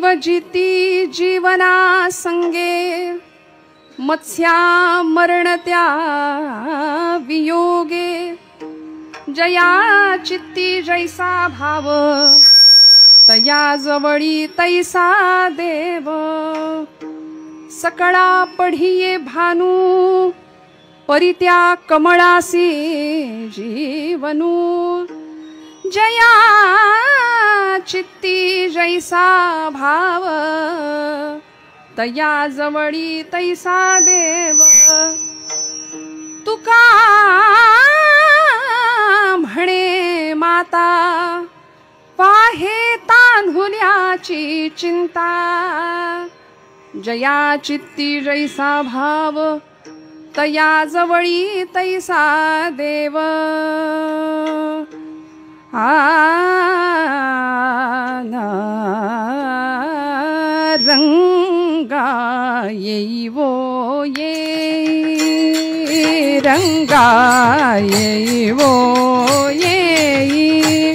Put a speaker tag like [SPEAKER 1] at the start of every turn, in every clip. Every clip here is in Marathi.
[SPEAKER 1] जीवजिती जीवना संगे मत्स्या मरणत्या वियोगे जया चित्ती जैसा भाव तया जवळी तैसा देव सकळा पढिये भानू परित्या कमळासी जीवनू जया चित्ती जैसा भाव तया जवळी तैसा देव तुका म्हणे माता पाहे तान्हुल्याची चिंता जया चित्ती जैसा भाव तया जवळी तैसा देव रंगा येईवो ये रंगा येईवो ये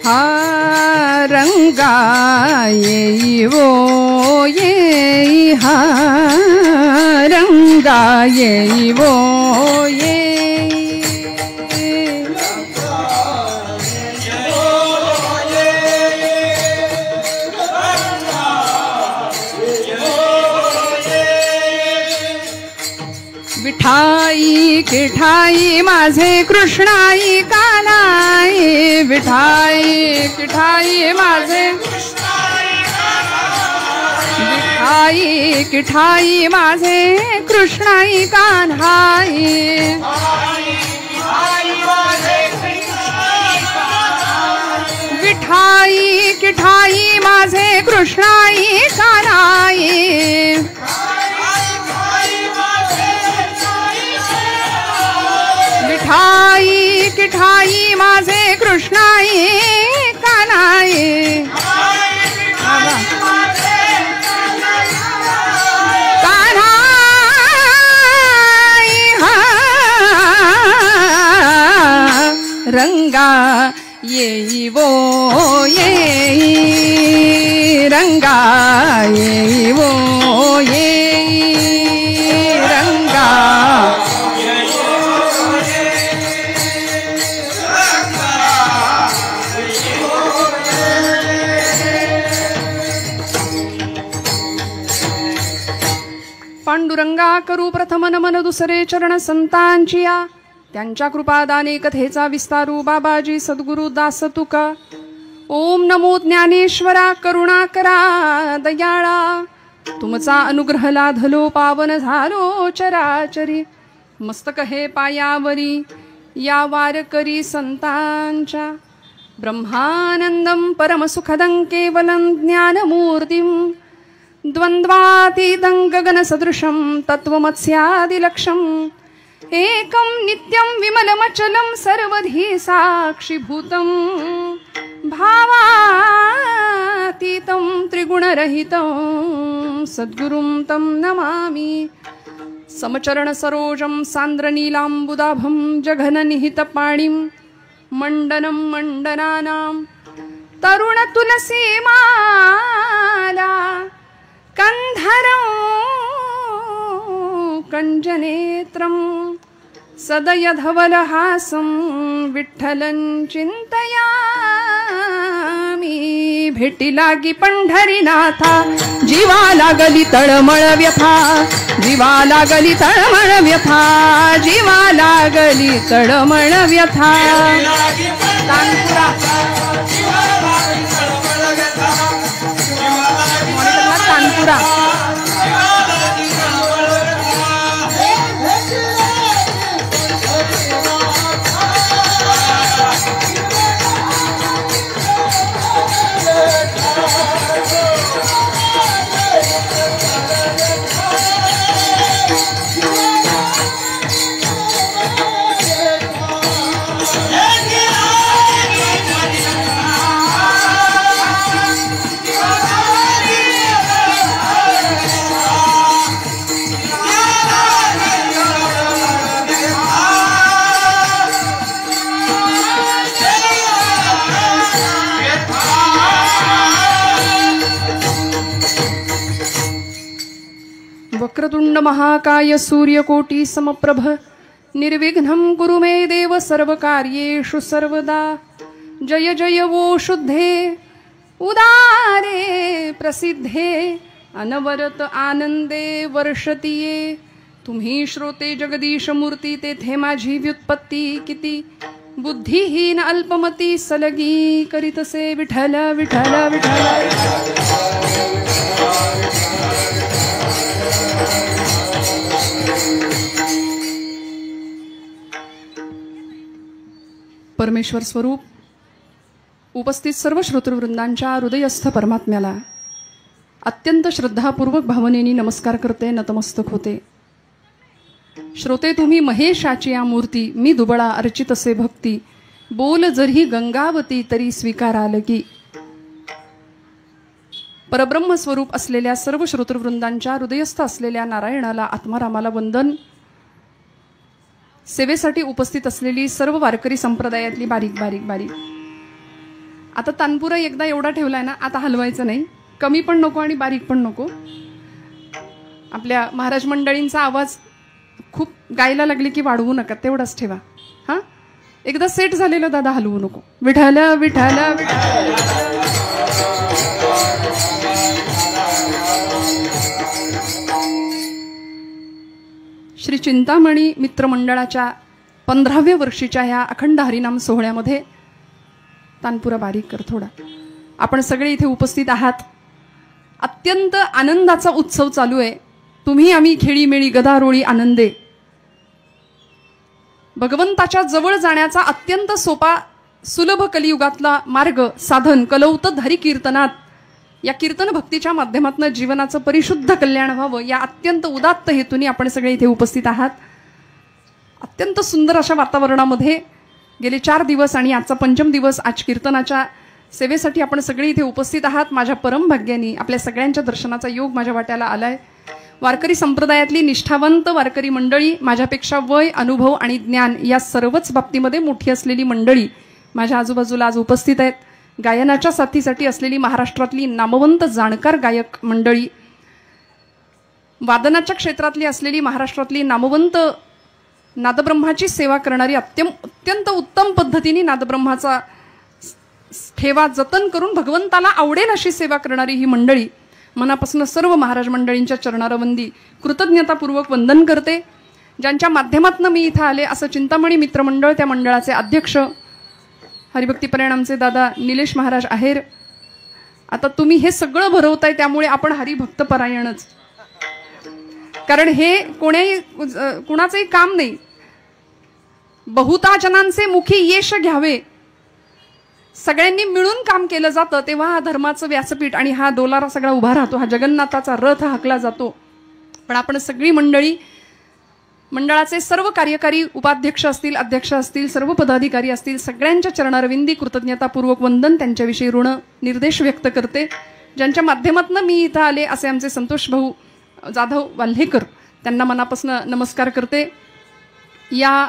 [SPEAKER 1] हा रंगा येईवो ये हा रंगा येईवो ये विठाई किठाई माझे कृष्णाई कानाई विठाई किठाई माझे विठाई किठाई माझे कृष्णाई कान्हाई विठाई किठाई माझे कृष्णाई कान्हाई विठाई किठाई माझे कृष्णाई कान्हाई रंगा येईवो येई रंगा येईवो येई रंगा पांडुरंगा करू प्रथम नमन दुसरे चरण संतांचिया त्यांच्या कृपादाने कथेचा विस्तारू बाबाजी सद्गुरु दास तुका ओम नमो ज्ञानेश्वरा करुणाकरा दयाळा तुमचा अनुग्रह लाधलो पावन झालो चराचरी मस्तक हे पायावरी या वारकरी संतांच्या ब्रह्मानंदं परमसुखदं केवलं ज्ञानमूर्तिं द्वंद्वातीतं गगनसदृशं तत्त्वमस्यादिलक्ष्यम् एकं नित्यं विमलमचलं सर्वधी साक्षिभूतं भावातीतं त्रिगुणरहितं सद्गुरुं तं नमामि समचरणसरोजं सान्द्रनीलाम्बुदाभं जघननिहितपाणिं मण्डनं मण्डनानां तरुणतुलसीमाला कन्धरं कंजनेत्रं सदयधवलहासं विठ्ठलं चिंतयामि भेटी लागी पंढरीनाथा जीवा लागली तळमळ व्यथा जीवा लागली तळमळ व्यथा जीवा लागली तळमळ व्यथा तानपुरा तानपुरा वक्रतुंड महाकाय सूर्यकोटी समप्रभ निर्विघ्नं कुरु मे देव सर्वकार्येषु सर्वदा। जय जय वो शुद्धे उदारे प्रसिद्धे अनवरत आनंदे वर्षतीये। तुम्ही श्रोते जगदीश मूर्ती तेथे माझी व्युत्पत्ती किती। बुद्धिहीन अल्पमती सलगी करीतसे विठ्ठल विठ्ठल विठ्ठल। परमेश्वर स्वरूप उपस्थित सर्व श्रोतृवृंदांच्या हृदयस्थ परमात्म्याला अत्यंत श्रद्धापूर्वक भावनेने नमस्कार करते, नतमस्तक होते। श्रोते तुम्ही महेशाची या मूर्ती, मी दुबळा अर्चित असे भक्ती। बोल जरी गंगावती तरी स्वीकाराल की। परब्रह्म स्वरूप असलेल्या सर्व श्रोतृवृंदांच्या हृदयस्थ असलेल्या नारायणाला आत्मारामाला वंदन। सेवेसाठी उपस्थित असलेली सर्व वारकरी संप्रदायातली बारीक बारीक बारीक। आता तानपुरा एकदा एवढा ठेवलाय ना, आता हलवायचं नाही, कमी पण नको आणि बारीक पण नको। आपल्या महाराज मंडळींचा आवाज खूप गायला लागले की वाढवू नका, तेवढाच ठेवा हा। एकदा सेट झालेलं दादा हलवू नको। विठ्ठल विठ्ठल विठ्ठल। श्री चिंतामणी मित्रमंडळाच्या 15व्या वर्षीच्या ह्या अखंड हरिनाम सोहळ्यामध्ये तानपुरा बारीक कर थोडा। आपण सगळे इथे उपस्थित आहात। अत्यंत आनंदाचा उत्सव चालू आहे। तुम्ही आम्ही खेळीमेळी गदारोळी आनंदे। भगवंताच्या जवळ जाण्याचा अत्यंत सोपा सुलभ कलियुगातला मार्ग साधन कलौत हरी कीर्तनात, या कीर्तन भक्तीच्या माध्यमातून जीवनाचं परिशुद्ध कल्याण व्हावं या अत्यंत उदात्त हेतूने आपण सगळे इथे उपस्थित आहात। अत्यंत सुंदर अशा वातावरणामध्ये गेले 4 दिवस आणि आजचा 5म दिवस आज कीर्तनाच्या सेवेसाठी आपण सगळे इथे उपस्थित आहात। माझ्या परम भाग्याने आपल्या सगळ्यांच्या दर्शनाचा योग माझ्या वाट्याला आलाय। वारकरी संप्रदायातली निष्ठावंत वारकरी मंडळी, माझ्यापेक्षा वय अनुभव आणि ज्ञान या सर्वच बाबतीमध्ये मोठी असलेली मंडळी माझ्या आजूबाजूला आज उपस्थित आहेत। गायनाच्या साथीसाठी असलेली महाराष्ट्रातली नामवंत जाणकार गायक मंडळी, वादनाच्या क्षेत्रातली असलेली महाराष्ट्रातली नामवंत नादब्रह्माची सेवा करणारी, अत्यंत उत्तम पद्धतीने नादब्रह्माचा ठेवा जतन करून भगवंताला आवडेल अशी सेवा करणारी ही मंडळी, मनापासून सर्व महाराज मंडळींच्या चरणारवंदी कृतज्ञतापूर्वक वंदन करते। ज्यांच्या माध्यमातून मी इथं आले असं चिंतामणी मित्रमंडळ, त्या मंडळाचे अध्यक्ष हरिभक्तीपरायण आमचे दादा निलेश महाराज आहेर। आता तुम्ही हे सगळं भरवताय त्यामुळे आपण हरिभक्तपरायणच, कारण हे कोणाचंही काम नाही। बहुता जनांचे मुखी यश घ्यावे, सगळ्यांनी मिळून काम केलं जातं तेव्हा हा धर्माचं व्यासपीठ आणि हा डोलारा सगळा उभा राहतो, हा जगन्नाथाचा रथ हाकला जातो। पण आपण सगळी मंडळी, मंडळाचे सर्व कार्यकारी उपाध्यक्ष असतील, अध्यक्ष असतील, सर्व पदाधिकारी असतील, सगळ्यांच्या चरणारविंदी कृतज्ञतापूर्वक वंदन, त्यांच्याविषयी ऋण निर्देश व्यक्त करते। ज्यांच्या माध्यमातून मी इथं आले असे आमचे संतोष भाऊ जाधव वाल्हेकर, त्यांना मनापासून नमस्कार करते। या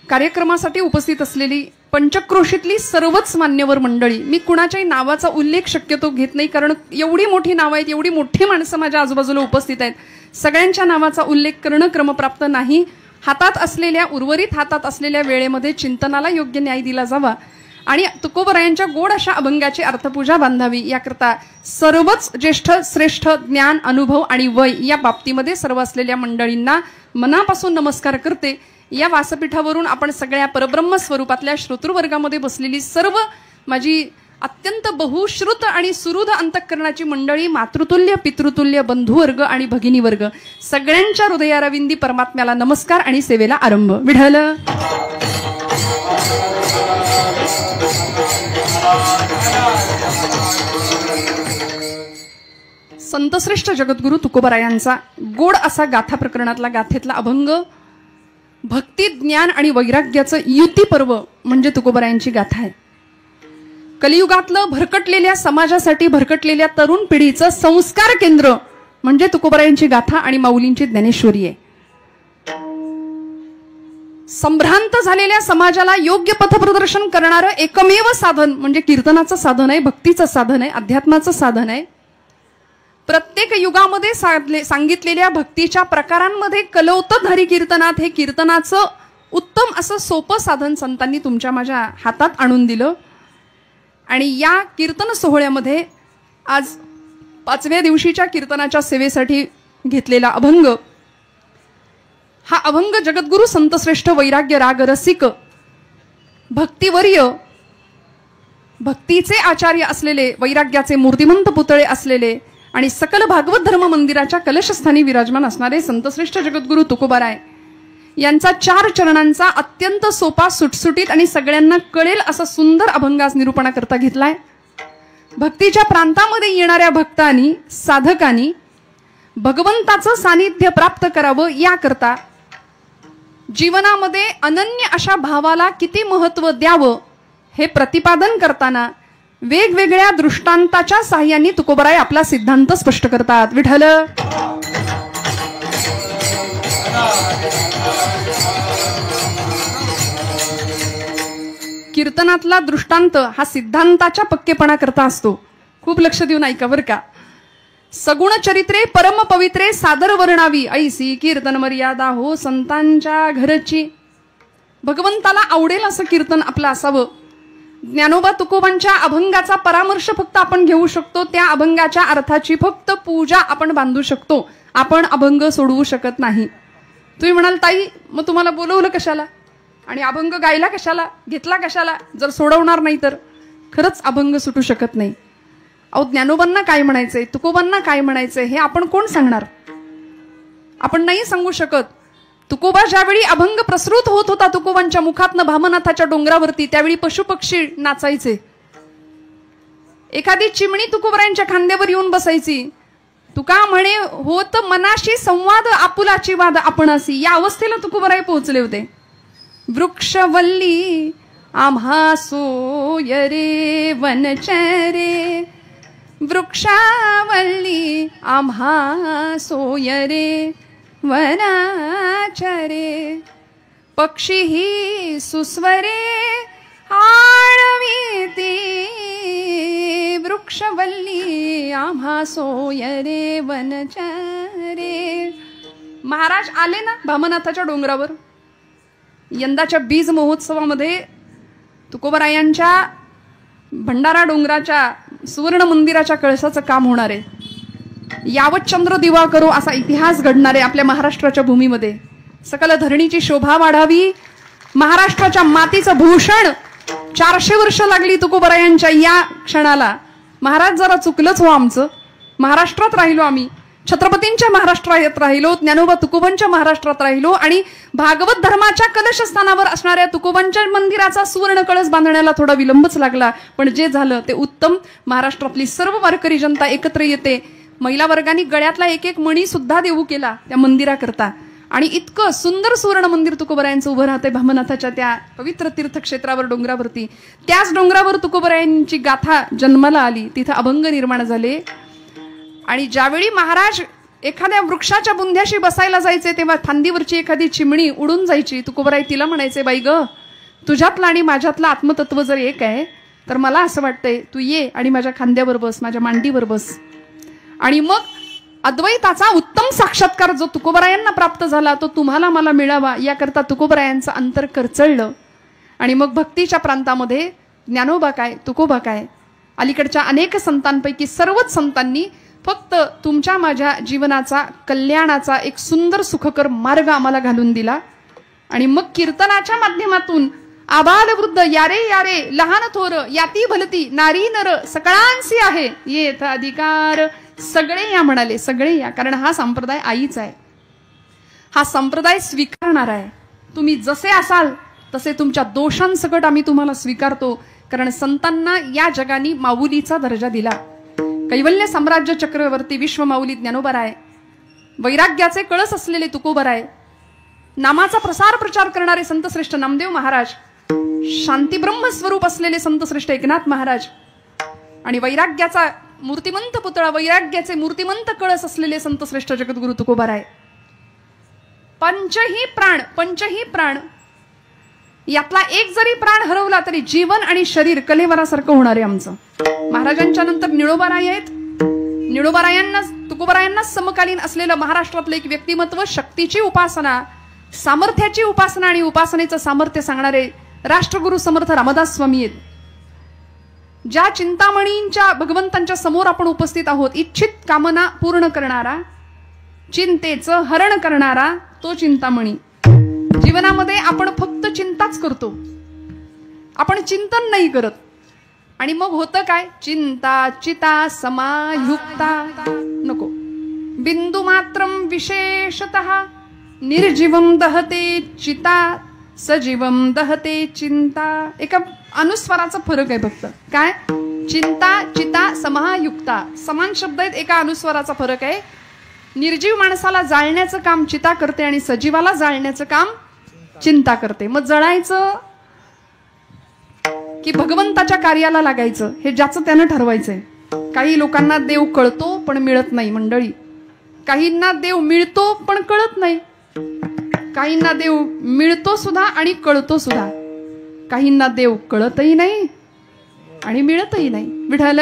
[SPEAKER 1] कार्यक्रमासाठी उपस्थित असलेली पंचक्रोशीतली सर्वच मान्यवर मंडळी, मी कुणाच्याही नावाचा उल्लेख शक्यतो घेत नाही, कारण एवढी मोठी नावं आहेत, एवढी मोठी माणसं माझ्या आजूबाजूला उपस्थित आहेत, सगळ्यांच्या नावाचा उल्लेख करणं क्रमप्राप्त नाही। हातात असलेल्या उर्वरित हातात असलेल्या वेळेमध्ये चिंतनाला योग्य न्याय दिला जावा आणि तुकोबरायांच्या गोड अशा अभंगाची अर्थपूजा बांधावी याकरता सर्वच ज्येष्ठ श्रेष्ठ ज्ञान अनुभव आणि वय या बाबतीमध्ये सर्व असलेल्या मंडळींना मनापासून नमस्कार करते। या व्यासपीठावरून आपण सगळ्या परब्रह्म स्वरूपातल्या श्रोतृवर्गामध्ये बसलेली सर्व माझी अत्यंत बहुश्रुत आणि सुहृद अंतःकरणाची मंडळी, मातृतुल्य पितृतुल्य बंधुवर्ग आणि भगिनी वर्ग, सगळ्यांच्या हृदयारविंदी परमात्म्याला नमस्कार आणि सेवेला आरंभ। विठ्ठल संतश्रेष्ठ जगद्गुरु तुकोबरायांचा गोड असा गाथा प्रकरणातला गाथेतला अभंग, भक्ती ज्ञान आणि वैराग्याचं युती पर्व म्हणजे तुकोबरायांची गाथा आहे। कलियुगातलं भरकटलेल्या समाजासाठी भरकटलेल्या तरुण पिढीचं संस्कार केंद्र म्हणजे तुकोबरायांची गाथा आणि माऊलींची ज्ञानेश्वरी आहे। संभ्रांत झालेल्या समाजाला योग्य पथप्रदर्शन करणारं एकमेव साधन म्हणजे कीर्तनाचं साधन आहे, भक्तीचं साधन आहे, अध्यात्माचं साधन आहे। प्रत्येक युगामध्ये सांगितलेल्या भक्तीच्या प्रकारांमध्ये कलौतधारी कीर्तनात हे कीर्तनाचं उत्तम असं सोपं साधन संतांनी तुमच्या माझ्या हातात आणून दिलं. आणि या कीर्तन सोहळ्यामध्ये आज 5व्या दिवशीच्या कीर्तनाच्या सेवेसाठी घेतलेला अभंग, हा अभंग जगद्गुरु संतश्रेष्ठ वैराग्य राग रसिक भक्तिवर्य, भक्तीचे आचार्य असलेले, वैराग्याचे मूर्तिमंत पुतळे असलेले आणि सकल भागवत धर्म मंदिराच्या कलशस्थानी विराजमान असणारे संतश्रेष्ठ जगद्गुरु तुकोबाराय यांचा 4 चरणांचा अत्यंत सोपा, सुटसुटीत आणि सगळ्यांना कळेल असा सुंदर अभंगास निरूपणा करता घेतलाय. भक्तीच्या प्रांतामध्ये येणाऱ्या भक्तांनी, साधकांनी भगवंताचं सानिध्य प्राप्त करावं याकरता जीवनामध्ये अनन्य अशा भावाला किती महत्त्व द्यावं हे प्रतिपादन करताना वेगवेगळ्या दृष्टांताच्या साह्याने तुकोबाराय आपला सिद्धांत स्पष्ट करतात. विठ्ठल कीर्तनातला दृष्टांत हा सिद्धांताच्या पक्केपणा करता असतो. खूप लक्ष देऊन ऐका बरं का. सगुण चरित्रे परम पवित्रे सादर वर्णावी ऐसी कीर्तन मर्यादा हो संतांच्या घरची. भगवंताला आवडेल असं कीर्तन आपलं असावं. ज्ञानोबा तुकोबांच्या अभंगाचा परामर्श फक्त आपण घेऊ शकतो, त्या अभंगाच्या अर्थाची फक्त पूजा आपण बांधू शकतो. आपण अभंग सोडवू शकत नाही. तुम्ही म्हणाल ताई मग तुम्हाला बोलवलं कशाला आणि अभंग गायला कशाला, घेतला कशाला, जर सोडवणार नाही तर खरंच अभंग सुटू शकत नाही. अहो ज्ञानोबांना काय म्हणायचंय, तुकोबांना काय म्हणायचंय हे आपण कोण सांगणार? आपण नाही सांगू शकत. तुकोबा ज्यावेळी अभंग प्रसृत होत होता तुकोबांच्या मुखातनं भामनाथाच्या डोंगरावरती, त्यावेळी पशुपक्षी नाचायचे. एखादी चिमणी तुकोबारायांच्या खांद्यावर येऊन बसायची. तुका म्हणे होत मनाशी संवाद आपुलाची वाद आपणासी, या अवस्थेला तुकोबाराय पोहोचले होते. वृक्षवल्ली आम्हा सोय रे वनचरे, वृक्षावल्ली आम्हा सोय रे वनाचरे, पक्षी ही सुस्वरे आळवीती, वृक्षवल्ली आम्हा सोय रे वनचरे. महाराज आले ना भामनाथाच्या डोंगरावर. यंदाच्या बीज महोत्सवामध्ये तुकोबारायांच्या भंडारा डोंगराच्या सुवर्ण मंदिराच्या कळसाचं काम होणार आहे. यावत चंद्र दिवा करो असा इतिहास घडणार आहे आपल्या महाराष्ट्राच्या भूमीमध्ये. सकल धरणीची शोभा वाढावी, महाराष्ट्राच्या मातीचं भूषण. 400 वर्ष लागली तुकोबारायांच्या या क्षणाला. महाराज जरा चुकलंच हो आमचं. महाराष्ट्रात राहिलो आम्ही, छत्रपतींच्या महाराष्ट्रात राहिलो, ज्ञानोबा तुकोबांच्या महाराष्ट्रात राहिलो आणि भागवत धर्माच्या कलशस्थानावर असणाऱ्या तुकोबांच्या मंदिराचा सुवर्ण कळस बांधण्याला थोडा विलंबच लागला. पण जे झालं ते उत्तम. महाराष्ट्रातली सर्व वारकरी जनता एकत्र येते. महिला वर्गाने गळ्यातला एक एक मणी सुद्धा देऊ केला त्या मंदिराकरता. आणि इतकं सुंदर सुवर्ण मंदिर तुकोबारायांचं उभं राहतंय भामनाथाच्या त्या पवित्र तीर्थक्षेत्रावर डोंगरावरती. त्याच डोंगरावर तुकोबारायांची गाथा जन्माला आली, तिथं अभंग निर्माण झाले. आणि ज्यावेळी महाराज एखाद्या वृक्षाच्या बुंध्याशी बसायला जायचे तेव्हा फांदीवरची एखादी चिमणी उडून जायची. तुकोबाराय तिला म्हणायचे, बाई ग, तुझ्यातला आणि माझ्यातला आत्मतत्व जर एक आहे तर मला असं वाटतंय तू ये आणि माझ्या खांद्यावर बस, माझ्या मांडीवर बस. आणि मग अद्वैताचा उत्तम साक्षात्कार जो तुकोबारायांना प्राप्त झाला तो तुम्हाला मला मिळावा याकरता तुकोबारायांचं अंतर करचळलं. आणि मग भक्तीच्या प्रांतामध्ये ज्ञानोबा काय, तुकोबा काय, अलीकडच्या अनेक संतांपैकी सर्वच संतांनी फक्त तुमच्या माझ्या जीवनाचा कल्याणाचा एक सुंदर सुखकर मार्ग आम्हाला घालून दिला. आणि मग कीर्तनाच्या माध्यमातून आबाल वृद्ध यारे यारे लहान थोर याती भलती नारी नर सकळांसी आहे येथ अधिकार. सगळे या म्हणाले, सगळे या. कारण हा संप्रदाय आईचा आहे, हा संप्रदाय स्वीकारणारा आहे. तुम्ही जसे असाल तसे तुमच्या दोषांसकट आम्ही तुम्हाला स्वीकारतो. कारण संतांना या जगाने माऊलीचा दर्जा दिला. कैवल्य साम्राज्य चक्रवर्ती विश्व माऊली ज्ञानोबाराय, वैराग्याचे कळस असलेले तुकोबाराय, नामाचा प्रसार प्रचार करणारे संतश्रेष्ठ नामदेव महाराज, शांती ब्रह्म स्वरूप असलेले संतश्रेष्ठ एकनाथ महाराज आणि वैराग्याचा मूर्तिमंत पुतळा, वैराग्याचे मूर्तिमंत कळस असलेले संतश्रेष्ठ जगद्गुरु तुकोबाराय. पंचही प्राण यातला एक जरी प्राण हरवला तरी जीवन आणि शरीर कलेवरासारखं होणार आहे आमचं. महाराजांच्या नंतर निळोबाराय आहेत. निळोबारायांना तुकोबरायांना समकालीन असलेलं महाराष्ट्रातलं एक व्यक्तिमत्व, शक्तीची उपासना, सामर्थ्याची उपासना आणि उपासनेचं सामर्थ्य सांगणारे राष्ट्रगुरु समर्थ रामदास स्वामी आहेत. ज्या चिंतामणींच्या भगवंतांच्या समोर आपण उपस्थित आहोत, इच्छित कामना पूर्ण करणारा, चिंतेचं हरण करणारा तो चिंतामणी. जीवनामध्ये आपण फक्त चिंताच करतो, आपण चिंतन नाही करत. आणि मग होतं काय? चिंता चिता समायुक्ता नको. बिंदू मात्रम विशेषतः निर्जीवम दहते चिता सजीवम दहते चिंता. एका अनुस्वाराचा फरक आहे फक्त. काय? चिंता चिता समायुक्ता समान शब्द आहेत, एका अनुस्वाराचा फरक आहे. निर्जीव माणसाला जाळण्याचं काम चिता करते आणि सजीवाला जाळण्याचं काम चिंता करते. मग जळायचं की भगवंताच्या कार्याला लागायचं हे ज्याचं त्यानं ठरवायचंय. काही लोकांना देव कळतो पण मिळत नाही मंडळी. काहींना देव मिळतो पण कळत नाही. काहींना देव मिळतो सुद्धा आणि कळतो सुद्धा. काहींना देव कळतही नाही आणि मिळतही नाही. विठ्ठल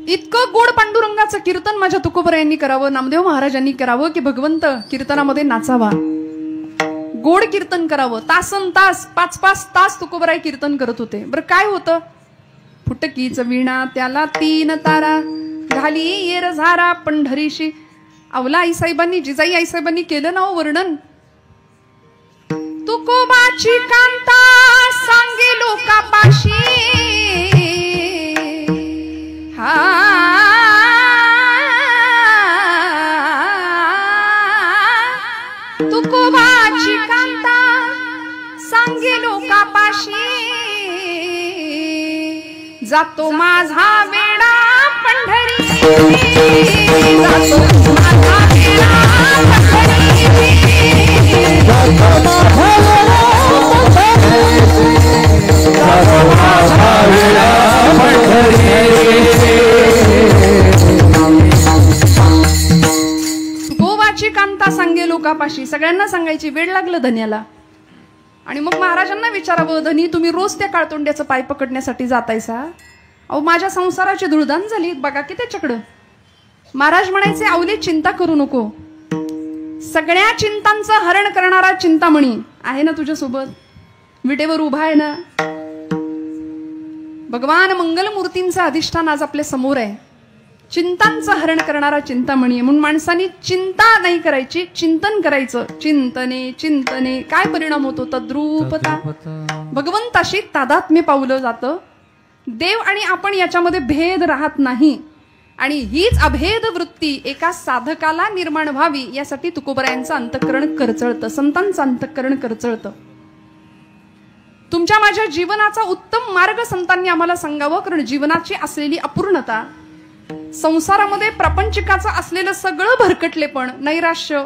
[SPEAKER 1] इतकं गोड पांडुरंगाचं कीर्तन माझ्या तुकोबरायांनी करावं, नामदेव महाराजांनी करावं की भगवंत कीर्तनामध्ये नाचावा, गोड कीर्तन करावं. तासन तास 5-5 तास तुकोबराय कीर्तन करत होते. बरं काय होतं? फुटकीच वीणा त्याला 3 तारा घाली येर झारा पंढरीशी. अवला आईसाहेबांनी, जिजाई आईसाहेबांनी केलं ना हो वर्णन. तुकोबाची कांता सांगे लोकापाशी, तुकोबाची कांता सांगे लोकापाशी, जातो माझा वेडा पंढरी, जातो माझा वेडा पंढरी, जातो माझा वेडा पंढरी. तुकोबाची कांता सांगे लोकापाशी, सगळ्यांना सांगायची. वेळ लागलं धन्याला. आणि मग महाराजांना विचारावं, धनी तुम्ही रोज त्या काळतोंड्याचं पाय पकडण्यासाठी जातायसा? अहो माझ्या संसाराची धुळदाण झाली बघा की त्याच्याकडं. महाराज म्हणायचे, अवले चिंता करू नको. सगळ्या चिंतांचं हरण करणारा चिंतामणी आहे ना तुझ्यासोबत, विटेवर उभा आहे ना. भगवान मंगलमूर्तींचं अधिष्ठान आज आपल्या समोर आहे. चिंतांचं हरण करणारा चिंतामणी आहे. म्हणून माणसांनी चिंता नाही करायची, चिंतन करायचं. चिंतने चिंतने काय परिणाम होतो? तद्रूपता. भगवंताशी तादात्म्य पावलं जातं. देव आणि आपण याच्यामध्ये भेद राहत नाही. आणि हीच अभेद वृत्ती एका साधकाला निर्माण व्हावी यासाठी तुकोबरायांचं अंतःकरण करचळतं, संतांचं अंतःकरण करचळतं. तुमच्या माझ्या जीवनाचा उत्तम मार्ग संतांनी आम्हाला सांगावं. कारण जीवनाची असलेली अपूर्णता, संसारामध्ये प्रपंचिकाचं असलेलं सगळं भरकटलेपण, नैराश्य,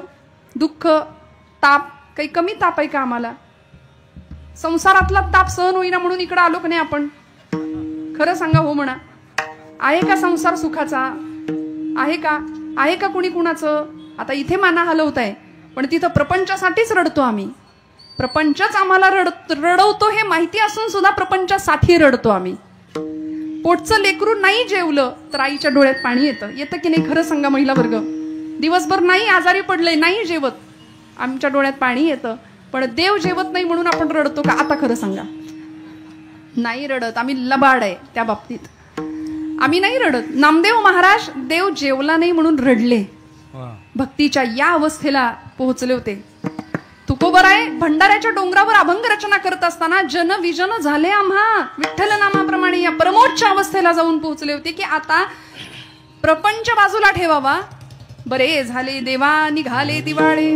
[SPEAKER 1] दुःख, ताप, काही कमी ताप आहे का आम्हाला? संसारातला ताप सहन होईना म्हणून इकडे आलो का नाही आपण? खरं सांगा, हो म्हणा. आहे का संसार सुखाचा? आहे का? आहे का कुणी कुणाचं? आता इथे माना हलवत आहे पण तिथं प्रपंचासाठीच रडतो आम्ही. प्रपंचच आम्हाला रडवतो हे माहिती असून सुद्धा प्रपंचासाठी रडतो आम्ही. पोटचं लेकरू नाही जेवलं तर आईच्या डोळ्यात पाणी येतं. येतं की नाही? खरं सांगा महिला वर्ग. दिवसभर नाही आजारी पडले, नाही जेवत, आमच्या डोळ्यात पाणी येतं. पण देव जेवत नाही म्हणून आपण रडतो का? आता खरं सांगा. नाही रडत. आम्ही लबाड आहे त्या बाबतीत. आम्ही नाही रडत. नामदेव महाराज देव जेवला नाही म्हणून रडले. भक्तीच्या या अवस्थेला पोहोचले होते. तुकोबराय भंडाऱ्याच्या डोंगरावर अभंग रचना करत असताना जन विजन झाले आम्हा विठ्ठल नामाप्रमाणे या परमोच्च अवस्थेला जाऊन पोहोचले होते की आता प्रपंच बाजूला ठेवावा. बरे झाले देवा निघाले दिवाळे,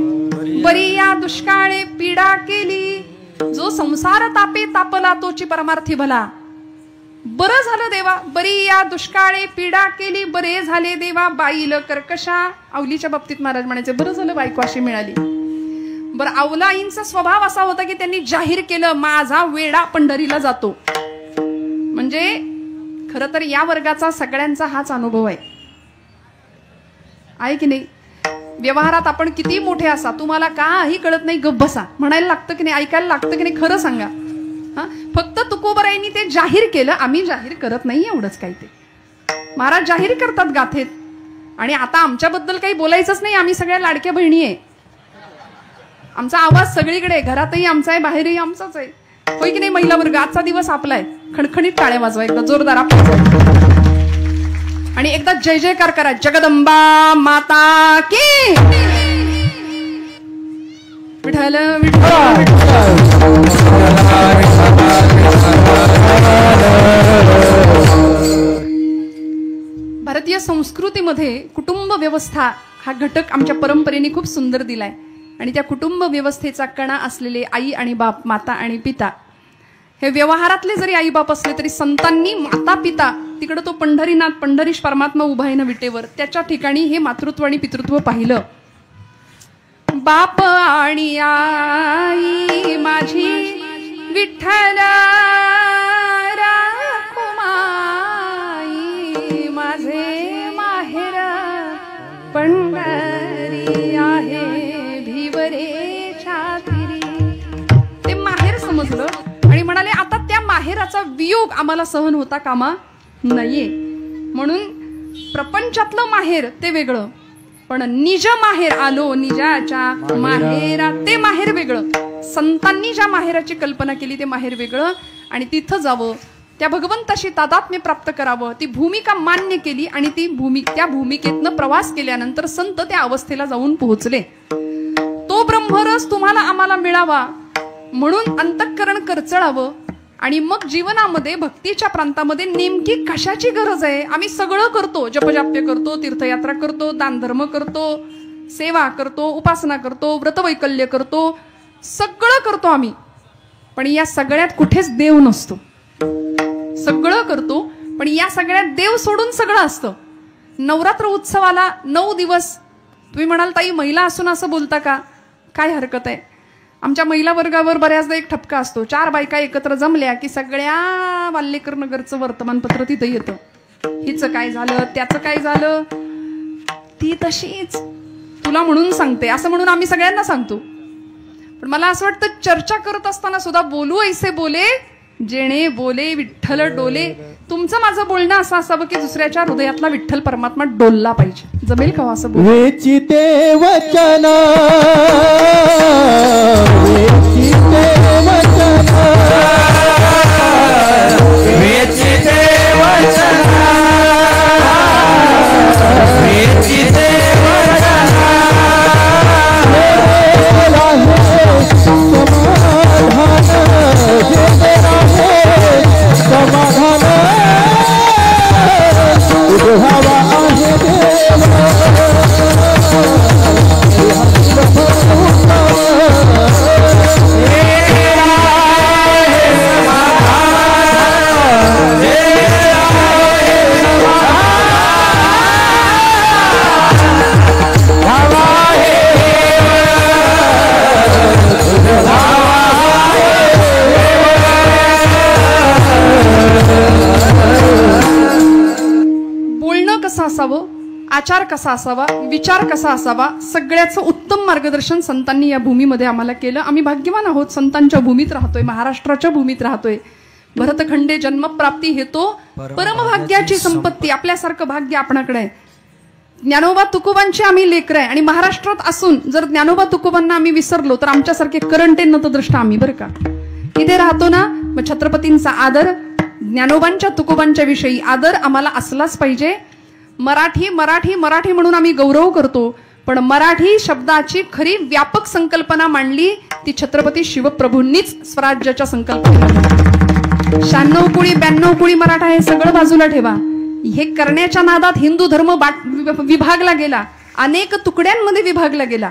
[SPEAKER 1] बरी या दुष्काळे पीडा केली, जो संसार तापे तापला तोची परमार्थी भला. बरं झालं देवा, बरी या दुष्काळे पीडा केली, बरे झाले देवा बाईल कर्कशा. अवलीच्या बाबतीत महाराज म्हणायचे, बरं झालं बायको अशी मिळाली. बरं, अवलाईंचा स्वभाव असा होता की त्यांनी जाहीर केलं, माझा वेडा पंढरीला जातो. म्हणजे खरं तर या वर्गाचा सगळ्यांचा हाच अनुभव आहे की नाही? व्यवहारात आपण किती मोठे असा, तुम्हाला काही कळत नाही गप्प बसा म्हणायला लागतं की नाही, ऐकायला लागतं की नाही, खरं सांगा. फक्त तुकोबरायांनी ते जाहीर केलं, आम्ही जाहीर करत नाही, एवढंच काही. ते महाराज जाहीर करतात गाथेत. आणि आता आमच्याबद्दल काही बोलायचंच नाही, आम्ही सगळ्या लाडक्या बहिणी आहे. आमचा आवाज सगळीकडे, घरातही आमचा आहे, बाहेरही आमचाच आहे, होय की नाही महिला वर्ग. आजचा दिवस आपला आहे, खणखणीत टाळ्या वाजवा एकदा जोरदार आपला, आणि एकदा जय जयकार करा, जगदंबा माता की विठ्ठल विठ्ठल. भारतीय संस्कृतीमध्ये कुटुंब व्यवस्था हा घटक आमच्या परंपरेने खूप सुंदर दिलाय. आणि त्या कुटुंब व्यवस्थेचा कणा असलेले आई आणि बाप, माता आणि पिता, हे व्यवहारातले जरी आई बाप असले तरी संतांनी माता पिता, तिकडे तो पंढरीनाथ पंढरीश परमात्मा उभा आहे ना विटेवर, त्याच्या ठिकाणी हे मातृत्व आणि पितृत्व पाहिलं. बाप आणि आई माझी विठ्ठल राखुमाई, माझे माहेर पंढरी आहे भिवरे छातिरी. ते माहेर समजलं आणि म्हणाले आता त्या माहेराचा वियोग आम्हाला सहन होता कामा नाहीये. म्हणून प्रपंचातलं माहेर ते वेगळं, पण निज माहेर आलो निजाच्या माहेरा, ते माहेर वेगळं. संतांनी ज्या माहेराची कल्पना केली ते माहेर वेगळं. आणि तिथं जावं, त्या भगवंताशी तादात्म्य प्राप्त करावं, ती भूमिका मान्य केली. आणि त्या भूमिकेतनं प्रवास केल्यानंतर संत त्या अवस्थेला जाऊन पोहोचले. तो ब्रह्मरस तुम्हाला आम्हाला मिळावा म्हणून अंतःकरण करचळावं. आणि मग जीवनामध्ये भक्तीच्या प्रांतामध्ये नेमकी कशाची गरज आहे. आम्ही सगळं करतो, जपजाप्य करतो, तीर्थयात्रा करतो, दानधर्म करतो, सेवा करतो, उपासना करतो, व्रतवैकल्य करतो, सगळं करतो आम्ही. पण या सगळ्यात कुठेच देव नसतो. सगळं करतो पण या सगळ्यात देव सोडून सगळं असतं. नवरात्र उत्सवाला 9 दिवस तुम्ही म्हणाल ताई महिला असून असं बोलता का, काय हरकत आहे. आमच्या महिला वर्गावर बऱ्याचदा एक ठपका असतो, 4 बायका एकत्र जमल्या की सगळ्या वाल्लेकर नगरचं वर्तमानपत्र तिथं येतं. हिचं काय झालं, त्याचं काय झालं, ती तशीच तुला म्हणून सांगते असं म्हणून आम्ही सगळ्यांना सांगतो. पण मला असं वाटतं चर्चा करत असताना सुद्धा बोलू ऐसे बोले जेणे बोले विठ्ठल डोले. तुमचं माझं बोलणं असं असावं की दुसऱ्याच्या हृदयातला विठ्ठल परमात्मा डोलला पाहिजे. जमेल का असं बोल.
[SPEAKER 2] वेचिते वचन वेचिते वचन वेचिते वचन वेचिते
[SPEAKER 1] आचार कसा असावा, विचार कसा असावा, सगळ्याचं उत्तम मार्गदर्शन संतांनी या भूमीमध्ये आम्हाला केलं. आम्ही भाग्यवान आहोत, संतांच्या भूमीत राहतोय, महाराष्ट्राच्या भूमीत राहतोय. भरतखंडे जन्मप्राप्ती हेतो परमभाग्याची संपत्ती. आपल्यासारखं भाग्य आपणाकडे आहे. ज्ञानोबा तुकोबांची आम्ही लेकरं आहे आणि महाराष्ट्रात असून जर ज्ञानोबा तुकोबांना आम्ही विसरलो तर आमच्यासारखे करंटे नतद्रष्टा आम्ही बरं का. इथे राहतो ना, मग छत्रपतींचा आदर, ज्ञानोबांच्या तुकोबांच्या विषयी आदर आम्हाला असलाच पाहिजे. मराठी मराठी मराठी म्हणून आम्ही गौरव करतो, पण मराठी शब्दाची खरी व्यापक संकल्पना मांडली ती छत्रपती शिवप्रभूंनीच स्वराज्याच्या संकल्पना. 96 कुळी 92 कुळी मराठा हे सगळं बाजूला ठेवा. हे करण्याच्या नादात हिंदू धर्म विभागला गेला, अनेक तुकड्यांमध्ये विभागला गेला.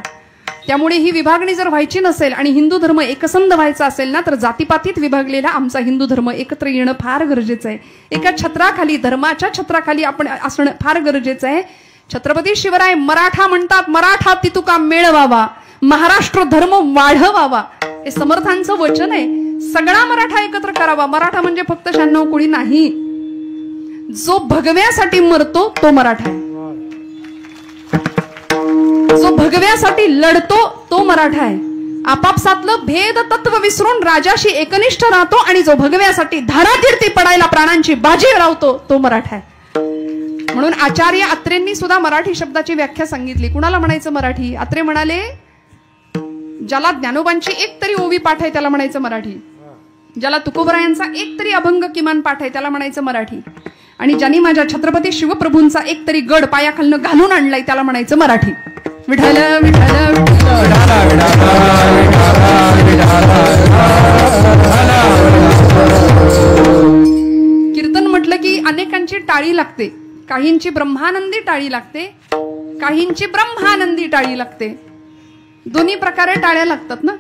[SPEAKER 1] त्यामुळे ही विभागणी जर व्हायची नसेल आणि हिंदू धर्म एकसंध व्हायचा असेल ना, तर जातीपातीत विभागलेला आमचा हिंदू धर्म एकत्र येणं फार गरजेचं आहे. एका छत्राखाली, धर्माच्या छत्राखाली आपण असणं फार गरजेचं आहे. छत्रपती शिवराय मराठा म्हणतात, मराठा ती तुका मेळवावा, महाराष्ट्र धर्म वाढवावा. हे समर्थांचं वचन आहे. सगळा मराठा एकत्र करावा. मराठा म्हणजे फक्त 96 कुळी नाही, जो भगव्यासाठी मरतो तो मराठा आहे. जो भगव्यासाठी लढतो तो मराठा आहे. आपापसातलं भेद तत्व विसरून राजाशी एकनिष्ठ राहतो आणि जो भगव्यासाठी धारातीर्थी पडायला प्राणांची बाजी लावतो तो मराठा आहे. म्हणून आचार्य अत्रेंनी सुद्धा मराठी शब्दाची व्याख्या सांगितली. कुणाला म्हणायचं मराठी? अत्रे म्हणाले ज्याला ज्ञानोबांची एक तरी ओवी पाठ आहे त्याला म्हणायचं मराठी, ज्याला तुकोबरायांचा एक तरी अभंग किमान पाठ आहे त्याला म्हणायचं मराठी, आणि ज्यांनी माझ्या छत्रपती शिवप्रभूंचा एक तरी गड पायाखालनं घालून आणलाय त्याला म्हणायचं मराठी. विठ्ठल विठ्ठल कीर्तन म्हटलं की अनेकांची टाळी लागते. काहींची ब्रह्मानंदी टाळी लागते, काहींची ब्रह्मानंदी टाळी लागते. दोन्ही प्रकारे टाळ्या लागतात ना.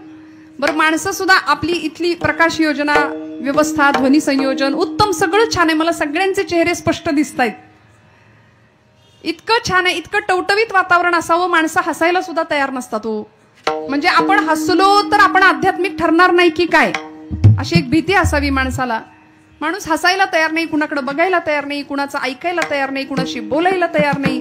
[SPEAKER 1] बरं, माणसं सुद्धा आपली इथली प्रकाश योजना व्यवस्था, ध्वनी संयोजन उत्तम, सगळं छान आहे. मला सगळ्यांचे चेहरे स्पष्ट दिसत आहेत. इतकं छान आहे, इतकं टवटवीत वातावरण असावं, माणसं हसायला सुद्धा तयार नसतात. म्हणजे आपण हसलो तर आपण आध्यात्मिक ठरणार नाही की काय, अशी एक भीती असावी माणसाला. माणूस हसायला तयार नाही, कुणाकडे बघायला तयार नाही, कुणाचं ऐकायला तयार नाही, कुणाशी बोलायला तयार नाही.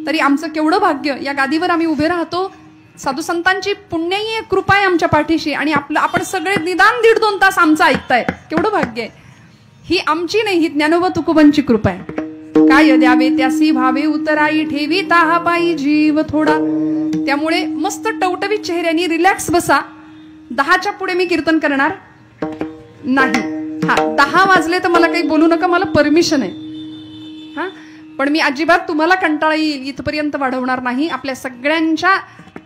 [SPEAKER 1] तरी आमचं केवढं भाग्य, या गादीवर आम्ही उभे राहतो. साधू संतांची पुण्याई एक कृपा आहे आमच्या पाठीशी, आणि आपण सगळे निदान 1.5-2 तास आमचं ऐकताय, केवढं भाग्य आहे. ही आमची नाही, ही ज्ञानोबा तुकोबांची कृपा आहे. काय द्यावे त्यासी भावे उतराई, ठेवी ताहा पायी जीव थोडा. त्यामुळे मस्त टवटवीत चेहऱ्यानी रिलॅक्स बसा. 10च्या पुढे मी कीर्तन करणार नाही. 10 वाजले तर मला काही बोलू नका, मला परमिशन आहे. हा, पण मी अजिबात तुम्हाला कंटाळा येईल इथपर्यंत वाढवणार नाही. आपल्या सगळ्यांच्या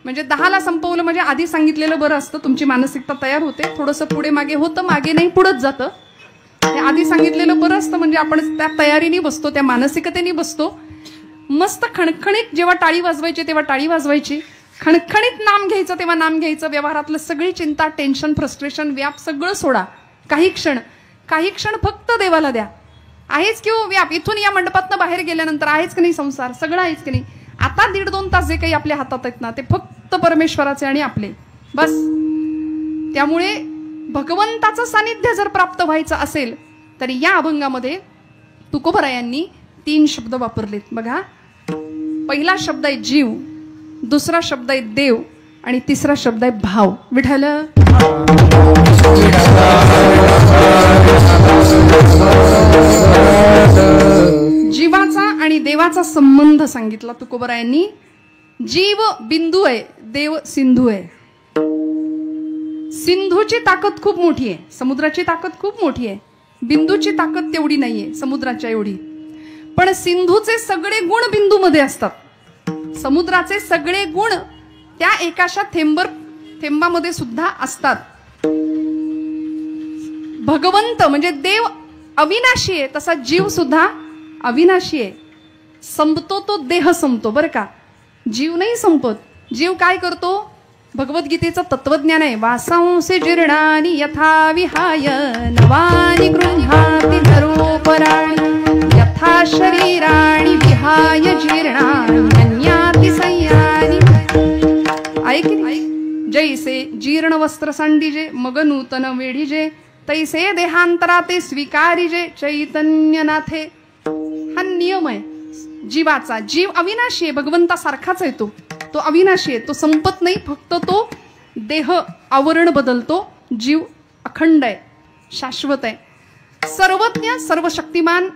[SPEAKER 1] म्हणजे 10ला संपवलं म्हणजे आधी सांगितलेलं बरं असतं, तुमची मानसिकता तयार होते. थोडंसं पुढे मागे होतं, मागे नाही पुढंच जातं. हे आधी सांगितलेलं बरं असतं, म्हणजे आपण त्या तयारीने बसतो, त्या मानसिकतेने बसतो. मस्त खणखणीत जेव्हा टाळी वाजवायची तेव्हा टाळी वाजवायची, खणखणीत नाम घ्यायचं तेव्हा नाम घ्यायचं. व्यवहारातलं सगळी चिंता, टेन्शन, फ्रस्ट्रेशन, व्याप सगळं सोडा. काही क्षण फक्त देवाला द्या. आहेच की हो व्याप, इथून या मंडपातनं बाहेर गेल्यानंतर आहेच की नाही संसार, सगळं आहेच की नाही. आता 1.5-2 तास जे काही आपल्या हातात आहेत ना ते फक्त परमेश्वराचे आणि आपले, बस. त्यामुळे भगवंताचं सानिध्य जर प्राप्त व्हायचं असेल तर या अभंगामध्ये तुकोबरायांनी 3 शब्द वापरलेत बघा. पहिला शब्द आहे जीव, दुसरा शब्द आहे देव, आणि तिसरा शब्द आहे भाव. विठ्ठल जीवाचा आणि देवाचा संबंध सांगितला तुकोबरायांनी. जीव बिंदू आहे, देव सिंधू आहे. सिंधूची ताकद खूप मोठी आहे, समुद्राची ताकद खूप मोठी आहे. बिंदूची ताकद तेवढी नाहीये समुद्राच्या एवढी, पण सिंधूचे सगळे गुण बिंदूमध्ये असतात. समुद्राचे सगळे गुण त्या एकाशा थेंबामध्ये सुद्धा असतात. भगवंत म्हणजे देव अविनाशी आहे, तसा जीव सुद्धा अविनाशी आहे. संपतो तो देह संपतो बरं का, जीव नाही संपत. जीव काय करतो? भगवद्गीतेचं तत्वज्ञान आहे. वासांसी जीर्णानि यथा विहाय नवानि गृह्णाति नरोपराणि यथा शरीराणि विहाय जीर्णानि अन्याति संयानि. ऐक जैसे जीर्ण वस्त्र सांडीजे मग नूतन वेढीजे तैसे देहांतराते स्वीकारिजे चैतन्यनाथे. हा नियम आहे जीवाचा. जीव अविनाशी आहे, भगवंतासारखाच आहे. तो अविनाशी आहे, तो संपत नाही. फक्त तो देह आवरण बदलतो. जीव अखंड आहे, शाश्वत आहे. सर्वज्ञ, सर्वशक्तिमान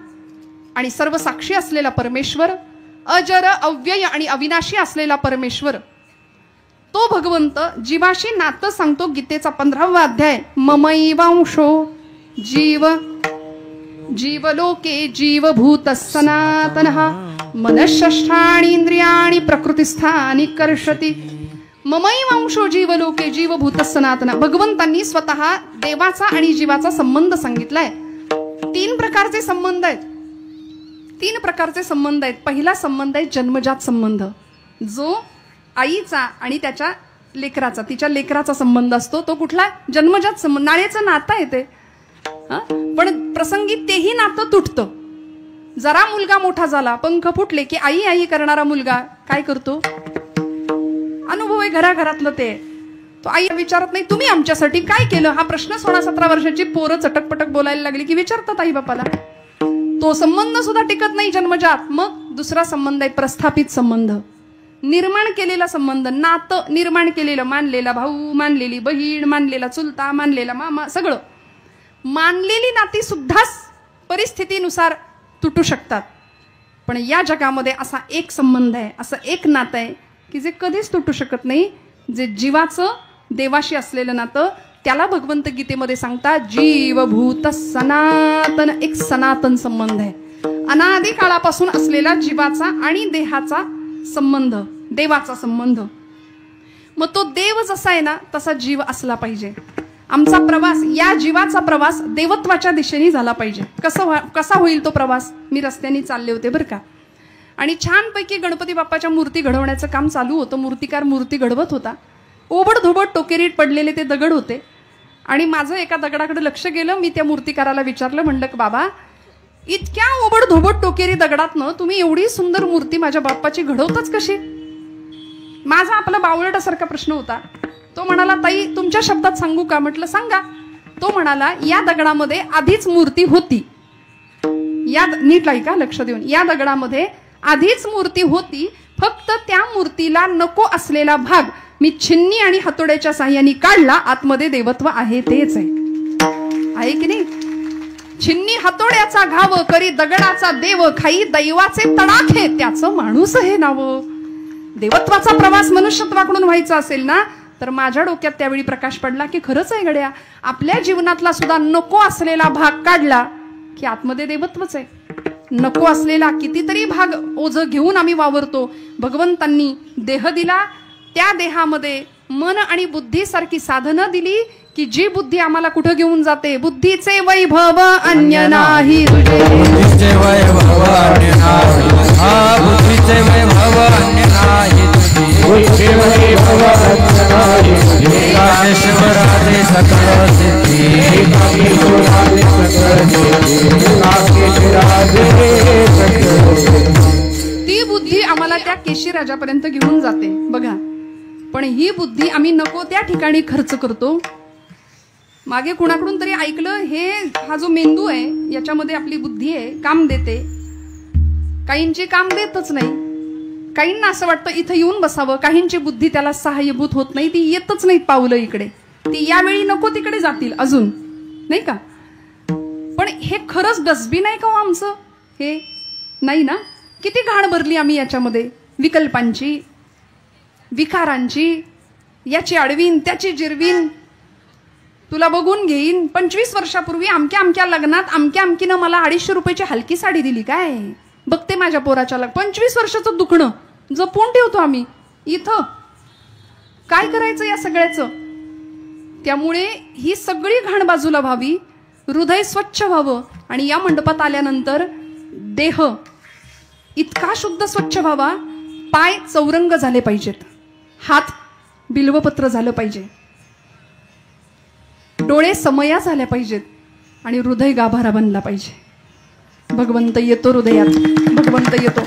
[SPEAKER 1] आणि सर्वसाक्षी असलेला परमेश्वर, अजर अव्यय आणि अविनाशी असलेला परमेश्वर, तो भगवंत जीवाशी नातं सांगतो. गीतेचा 15वा अध्याय, ममैवांशो जीव जीवलोके जीवभूत सनातनः मनःषष्ठाणि इंद्रियाणि प्रकृतिस्थानि कर्षति. ममैवांशो जीवलोके जीवभूत सनातन. भगवंतांनी स्वतः देवाचा आणि जीवाचा संबंध सांगितलाय. 3 प्रकारचे संबंध आहेत. 3 प्रकारचे संबंध आहेत. पहिला संबंध आहे जन्मजात संबंध, जो आईचा आणि त्याच्या लेकराचा, तिच्या लेकराचा संबंध असतो. तो कुठला? जन्मजात संबंध. नाळेचं नातं आहे ते, पण प्रसंगी तेही नातं तुटतं. जरा मुलगा मोठा झाला, पंख फुटले की आई आई करणारा मुलगा काय करतो? अनुभव आहे घराघरातलं ते. तो आई विचारत नाही तुम्ही आमच्यासाठी काय केलं. हा प्रश्न 16-17 वर्षाची पोरं चटकपटक बोलायला लागली की विचारतात आई बापाला. तो संबंध सुद्धा टिकत नाही जन्मजात. मग दुसरा संबंध आहे प्रस्थापित संबंध. निर्माण केलेला संबंध, नातं निर्माण केलेलं, मानलेला भाऊ, मानलेली बहीण, मानलेला चुलता, मानलेला मामा, सगळं मानलेली नाती सुद्धा परिस्थितीनुसार तुटू शकतात. पण या जगामध्ये असा एक संबंध आहे, असं एक नातं आहे की जे कधीच तुटू शकत नाही, जे जीवाचं देवाशी असलेलं नातं. त्याला भगवंत गीतेमध्ये सांगतात जीवभूत सनातन, एक सनातन संबंध आहे, अनादी काळापासून असलेला जीवाचा आणि देहाचा संबंध, देवाचा संबंध. मग तो देव जसा आहे ना तसा जीव असला पाहिजे. आमचा प्रवास, या जीवाचा प्रवास देवत्वाच्या दिशेने झाला पाहिजे. कसा होईल तो प्रवास? मी रस्त्याने चालले होते बरं का, आणि छानपैकी गणपती बाप्पाच्या मूर्ती घडवण्याचं काम चालू होतं. मूर्तिकार मूर्ती घडवत होता. ओबडधोबड टोकेरीत पडलेले ते दगड होते आणि माझं एका दगडाकडे लक्ष गेलं. मी त्या मूर्तिकाराला विचारलं, म्हणलं की बाबा, इतक्या ओबडधोबड टोकेरी दगडातनं तुम्ही एवढी सुंदर मूर्ती माझ्या बाप्पाची घडवताच कशी? माझा आपला बावळटासारखा प्रश्न होता. तो म्हणाला, ताई तुमच्या शब्दात सांगू का? म्हटलं सांगा. तो म्हणाला, या दगडामध्ये आधीच मूर्ती होती. या नीट ऐका लक्ष देऊन, या दगडामध्ये आधीच मूर्ती होती, फक्त त्या मूर्तीला नको असलेला भाग मी छिन्नी आणि हातोड्याच्या साह्याने काढला. आतमध्ये देवत्व आहे तेच आहे की नाही? छिन्नी हातोड्याचा घाव करी दगडाचा देव, खाई दैवाचे तडाखे त्याचं माणूस हे नाव. देवत्वाचा प्रवास मनुष्यत्वाकडून व्हायचा असेल ना, तर माझ्या डोक्यात त्यावेळी प्रकाश पडला की खरंच आहे गड्या, आपल्या जीवनातला सुद्धा नको असलेला भाग काढला की आतमध्ये देवत्वच आहे. नको असलेला कितीतरी भाग ओझं घेऊन आम्ही वावरतो. भगवंतांनी देह दिला, त्या देहामध्ये मन आणि बुद्धी सारखी साधनं दिली की जी बुद्धी आम्हाला कुठं घेऊन जाते. बुद्धीचे वैभव अन्य नाही तुझे,
[SPEAKER 2] बुद्धीचे वैभव अन्य नाही, बुद्धीचे वैभव अन्य नाही तुझे, बुद्धीचे वैभव अन्य नाही तुझे, एकामेश्वराचे सकळ सिद्धी, एकामेश्वराचे सकळ सिद्धी, एकामेश्वराचे सकळ सिद्धी.
[SPEAKER 1] ती बुद्धी आम्हाला त्या केशीराजापर्यंत घेऊन जाते बघा. पण ही बुद्धी आम्ही नको त्या ठिकाणी खर्च करतो. मागे कुणाकडून तरी ऐकलं, हा जो मेंदू आहे याच्यामध्ये आपली बुद्धी आहे, काम देते. काहींची काम देतच नाही. काहींना असं वाटतं इथं येऊन बसावं, काहींची बुद्धी त्याला सहाय्यभूत होत नाही, ती येतच नाहीत पावलं इकडे, ती यावेळी नको तिकडे जातील अजून, नाही का? पण हे खरंच डस्टबिन आहे का हो आमचं? हे नाही ना. किती घाण भरली आम्ही याच्यामध्ये, विकल्पांची, विकारांची. याची अडवीन, त्याची जिरवीन, तुला बघून घेईन. 25 वर्षापूर्वी अमक्या अमक्या लग्नात अमक्या अमकीनं मला 250 रुपयाची हलकी साडी दिली, काय बघते माझ्या पोराच्या 25 वर्षाचं दुखणं जपून ठेवतो आम्ही. इथं काय करायचं या सगळ्याचं? त्यामुळे ही सगळी घाण बाजूला व्हावी, हृदय स्वच्छ व्हावं, आणि या मंडपात आल्यानंतर देह इतका शुद्ध स्वच्छ व्हावा. पाय चौरंग झाले पाहिजेत, हात बिल्वपत्र झालं पाहिजे, डोळे समया झाल्या पाहिजेत, आणि हृदय गाभारा बनला पाहिजे. भगवंत येतो हृदयात, भगवंत येतो.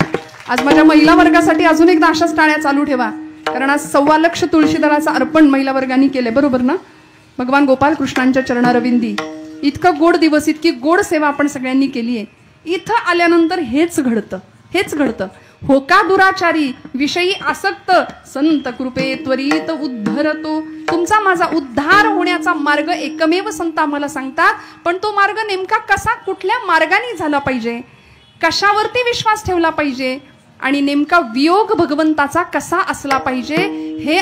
[SPEAKER 1] आज माझ्या महिला वर्गासाठी अजून एकदा अशाच टाळ्या चालू ठेवा, कारण आज 1.25 लाख तुळशीदळाचं अर्पण महिला वर्गाने केले, बरोबर ना? भगवान गोपाल कृष्णांच्या चरणारविंदी इतकं गोड दिवस, इतकी गोड सेवा आपण सगळ्यांनी केली आहे. इथं आल्यानंतर हेच घडतं, हेच घडतं. होका दुराचारी विषयी आसक्त, संत कृपे त्वरित उद्धरतो. तुमचा माझा उद्धार होण्याचा मार्ग एकमेव संत आम्हाला सांगतात. पण तो मार्ग नेमका कसा, कुठल्या मार्गाने झाला पाहिजे, कशावरती विश्वास ठेवला पाहिजे, आणि नेमका वियोग भगवंताचा कसा असला पाहिजे, हे